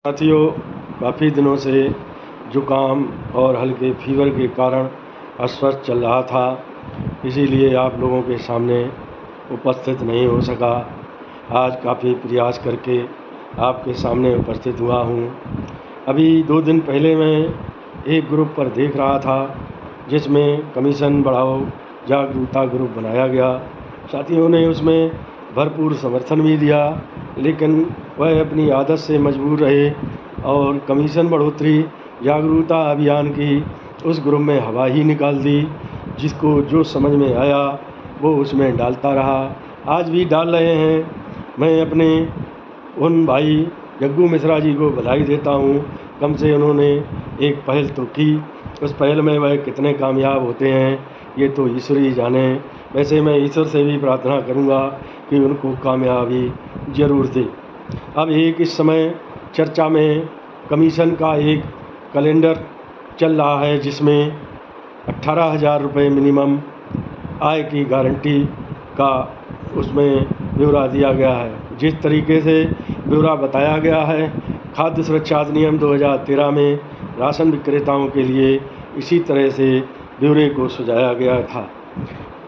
साथियों, काफ़ी दिनों से जुकाम और हल्के फीवर के कारण अस्वस्थ चल रहा था, इसीलिए आप लोगों के सामने उपस्थित नहीं हो सका। आज काफ़ी प्रयास करके आपके सामने उपस्थित हुआ हूँ। अभी 2 दिन पहले मैं एक ग्रुप पर देख रहा था जिसमें कमीशन बढ़ाओ जागरूकता ग्रुप बनाया गया। साथियों ने उसमें भरपूर समर्थन भी दिया, लेकिन वह अपनी आदत से मजबूर रहे और कमीशन बढ़ोतरी जागरूकता अभियान की उस ग्रुप में हवा ही निकाल दी। जिसको जो समझ में आया वो उसमें डालता रहा, आज भी डाल रहे हैं। मैं अपने उन भाई जग्गू मिश्रा जी को बधाई देता हूँ, कम से उन्होंने एक पहल तो की। उस पहल में वह कितने कामयाब होते हैं ये तो ईश्वर ही जाने। वैसे मैं ईश्वर से भी प्रार्थना करूँगा कि उनको कामयाबी ज़रूर दे। अब एक इस समय चर्चा में कमीशन का एक कैलेंडर चल रहा है जिसमें 18,000 रुपये मिनिमम आय की गारंटी का उसमें ब्यौरा दिया गया है। जिस तरीके से ब्यौरा बताया गया है, खाद्य सुरक्षा अधिनियम 2013 में राशन विक्रेताओं के लिए इसी तरह से ब्यौरे को सुझाया गया था।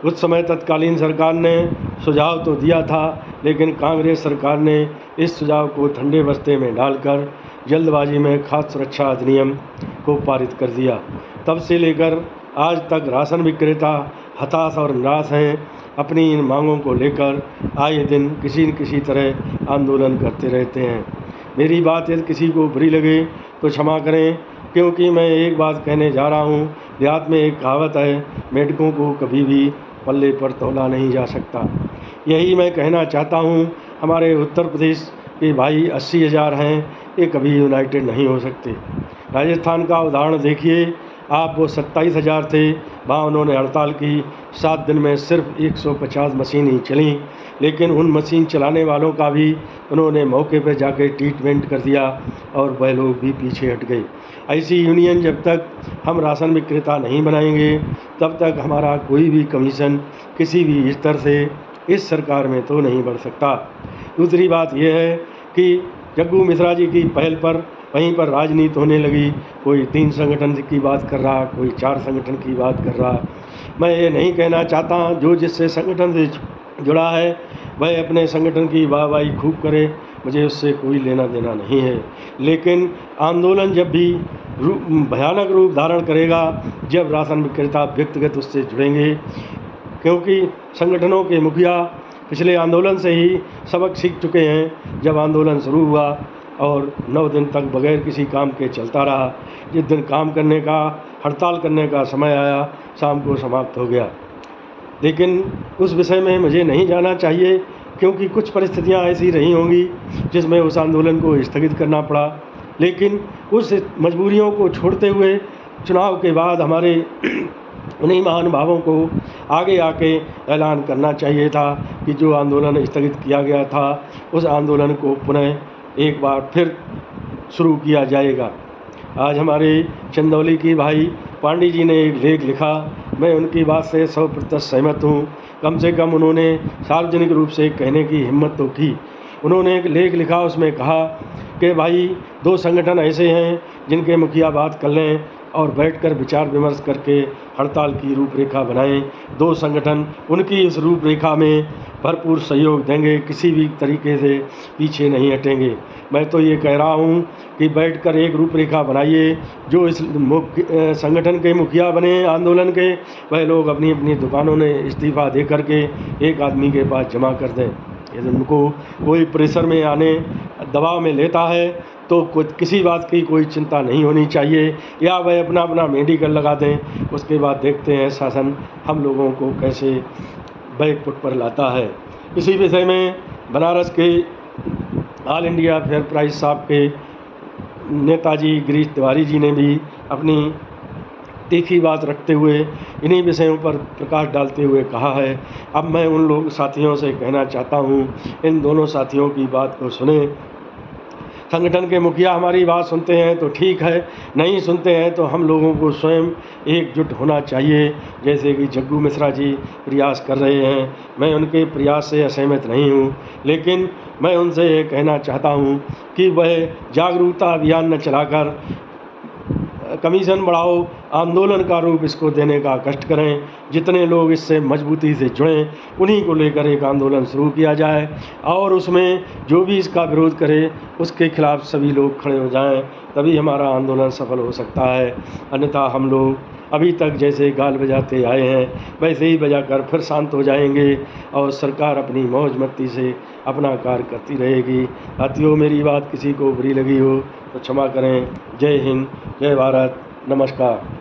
उस समय तत्कालीन सरकार ने सुझाव तो दिया था, लेकिन कांग्रेस सरकार ने इस सुझाव को ठंडे बस्ते में डालकर जल्दबाजी में खाद्य सुरक्षा अधिनियम को पारित कर दिया। तब से लेकर आज तक राशन विक्रेता हताश और निराश हैं। अपनी इन मांगों को लेकर आए दिन किसी न किसी तरह आंदोलन करते रहते हैं। मेरी बात यदि किसी को बुरी लगे तो क्षमा करें, क्योंकि मैं एक बात कहने जा रहा हूँ। देहात में एक कहावत है, मेढकों को कभी भी पल्ले पर तौला नहीं जा सकता। यही मैं कहना चाहता हूँ। हमारे उत्तर प्रदेश के भाई 80,000 हैं, ये कभी यूनाइटेड नहीं हो सकते। राजस्थान का उदाहरण देखिए आप, वो 27,000 थे, वहाँ उन्होंने हड़ताल की। 7 दिन में सिर्फ 150 मशीन ही चली, लेकिन उन मशीन चलाने वालों का भी उन्होंने मौके पर जाकर ट्रीटमेंट कर दिया और वह लोग भी पीछे हट गए। ऐसी यूनियन जब तक हम राशन विक्रेता नहीं बनाएंगे, तब तक हमारा कोई भी कमीशन किसी भी स्तर से इस सरकार में तो नहीं बढ़ सकता। दूसरी बात यह है कि जग्गू मिश्रा जी की पहल पर वहीं पर राजनीति होने लगी। कोई 3 संगठन की बात कर रहा, कोई 4 संगठन की बात कर रहा। मैं ये नहीं कहना चाहता, जो जिससे संगठन से जुड़ा है वह अपने संगठन की वाहवाही खूब करे, मुझे उससे कोई लेना देना नहीं है। लेकिन आंदोलन जब भी भयानक रूप धारण करेगा, जब राशन विक्रेता व्यक्तिगत उससे जुड़ेंगे, क्योंकि संगठनों के मुखिया पिछले आंदोलन से ही सबक सीख चुके हैं। जब आंदोलन शुरू हुआ और 9 दिन तक बगैर किसी काम के चलता रहा, जिस दिन काम करने का, हड़ताल करने का समय आया, शाम को समाप्त हो गया। लेकिन उस विषय में मुझे नहीं जाना चाहिए, क्योंकि कुछ परिस्थितियां ऐसी रही होंगी जिसमें उस आंदोलन को स्थगित करना पड़ा। लेकिन उस मजबूरियों को छोड़ते हुए चुनाव के बाद हमारे उन्हीं महानुभावों को आगे आके ऐलान करना चाहिए था कि जो आंदोलन स्थगित किया गया था, उस आंदोलन को पुनः एक बार फिर शुरू किया जाएगा। आज हमारे चंदौली की भाई पांडे जी ने एक लेख लिखा, मैं उनकी बात से 100% सहमत हूँ। कम से कम उन्होंने सार्वजनिक रूप से कहने की हिम्मत तो की। उन्होंने एक लेख लिखा, उसमें कहा कि भाई 2 संगठन ऐसे हैं जिनके मुखिया बात कर लें और बैठकर विचार विमर्श करके हड़ताल की रूपरेखा बनाएं। 2 संगठन उनकी इस रूपरेखा में भरपूर सहयोग देंगे, किसी भी तरीके से पीछे नहीं हटेंगे। मैं तो ये कह रहा हूँ कि बैठकर एक रूपरेखा बनाइए। जो इस संगठन के मुखिया बने आंदोलन के, वह लोग अपनी अपनी दुकानों में इस्तीफ़ा दे करके एक आदमी के पास जमा कर दें। यदि उनको कोई प्रेशर में आने, दबाव में लेता है, तो किसी बात की कोई चिंता नहीं होनी चाहिए, या वह अपना अपना मेडिकल लगा दें। उसके बाद देखते हैं शासन हम लोगों को कैसे बैकफुट पर लाता है। इसी विषय में बनारस के all India fair price shop के नेताजी गिरीश तिवारी जी ने भी अपनी तीखी बात रखते हुए इन्हीं विषयों पर प्रकाश डालते हुए कहा है। अब मैं उन लोग साथियों से कहना चाहता हूँ, इन दोनों साथियों की बात को सुने। संगठन के मुखिया हमारी बात सुनते हैं तो ठीक है, नहीं सुनते हैं तो हम लोगों को स्वयं एकजुट होना चाहिए। जैसे कि जग्गू मिश्रा जी प्रयास कर रहे हैं, मैं उनके प्रयास से असहमत नहीं हूँ, लेकिन मैं उनसे ये कहना चाहता हूँ कि वह जागरूकता अभियान न चलाकर कमीशन बढ़ाओ आंदोलन का रूप इसको देने का कष्ट करें। जितने लोग इससे मजबूती से जुड़ें उन्हीं को लेकर एक आंदोलन शुरू किया जाए और उसमें जो भी इसका विरोध करे उसके खिलाफ सभी लोग खड़े हो जाएं, तभी हमारा आंदोलन सफल हो सकता है। अन्यथा हम लोग अभी तक जैसे गाल बजाते आए हैं वैसे ही बजाकर फिर शांत हो जाएंगे और सरकार अपनी मौज मस्ती से अपना कार्य करती रहेगी। साथियों, मेरी बात किसी को बुरी लगी हो तो क्षमा करें। जय हिंद, जय भारत, नमस्कार।